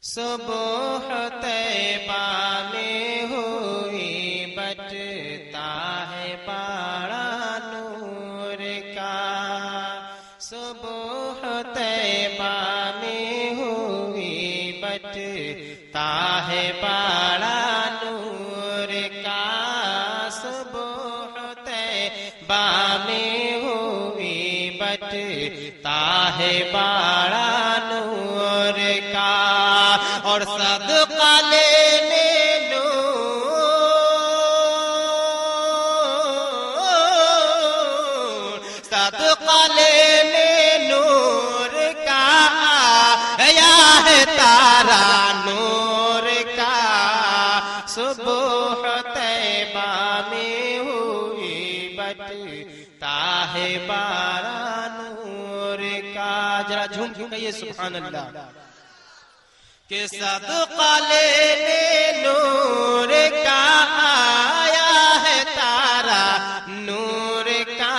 صبح طیبہ میں ہوئی بٹتا ہے باڑا نور کا، صبح طیبہ میں ہوئی بٹتا ہے باڑا نور کا، صبح طیبہ میں ہوئی بٹتا ہے باڑا نور کا، اور صدقہ لینے نور، صدقہ لینے نور کا آیا ہے تارا نور کا، صبح طیبہ میں ہوئی بٹتا ہے باڑا نور کا۔ ذرا جھوم کے کہیے سبحان اللہ کہ صدقہ لینے نور کا آیا ہے تارا نور کا،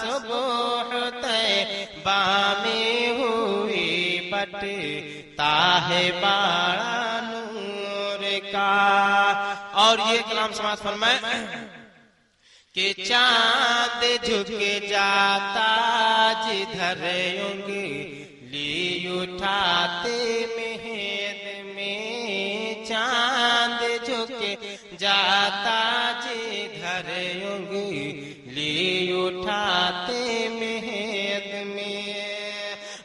صبح طیبہ میں ہوئی بٹتا ہے باڑا نور کا۔ اور یہ کلام سماعت فرمائے کہ چاند جھک جاتا جدھر انگلی اٹھاتے مہد میں، چاند جھک جاتا جدھر انگلی اٹھاتے مہد میں،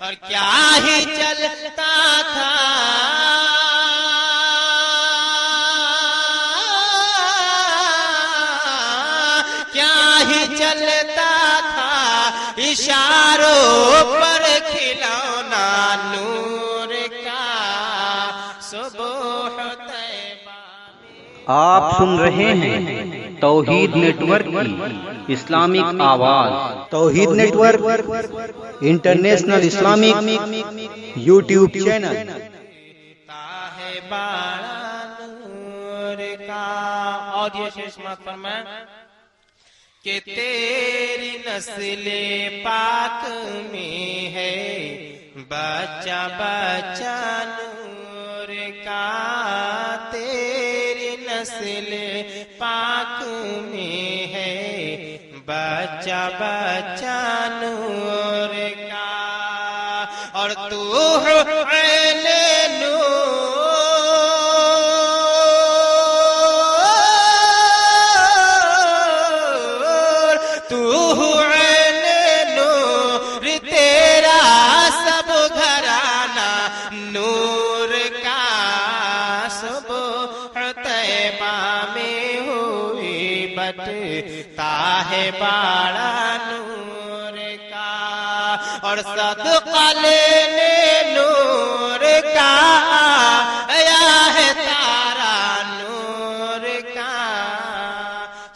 اور کیا ہی چلتا تھا چلتا تھا اشاروں پر کھلونا نور کا، صبح طیبہ میں۔ آپ سن رہے ہیں توحید نیٹ ورک کی اسلامک آواز، Tawheed network international Islamic YouTube channel. ہے باڑا نور کا۔ اور یہ شیش مات فرمائیں کہ تیری نسل پاک میں ہے بچہ بچہ نور کا، تیری نسل پاک میں ہے بچہ بچہ نور کا، اور تو عین نور، نور کا، صبح طیبہ میں ہوئی بٹتا ہے باڑا نور کا، اور صدقہ لینے نور کا آیا ہے تارا نور کا،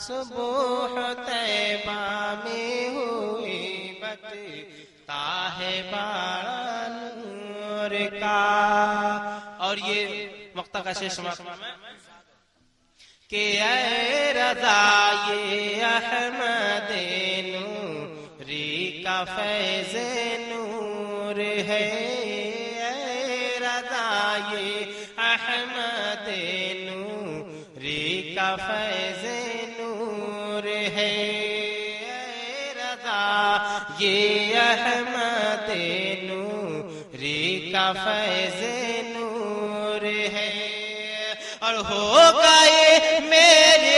صبح طیبہ میں ہوئی بٹتا ہے باڑا کا۔ اور یہ وقت کا شیش کہ اے رضا یہ احمد نوری کا فیض نور ہے، اے رضا یہ احمد نوری کا فیض نور ہے، اے رضا یہ احمد نوری کا فیض نور ہے، اور ہو گئے میرے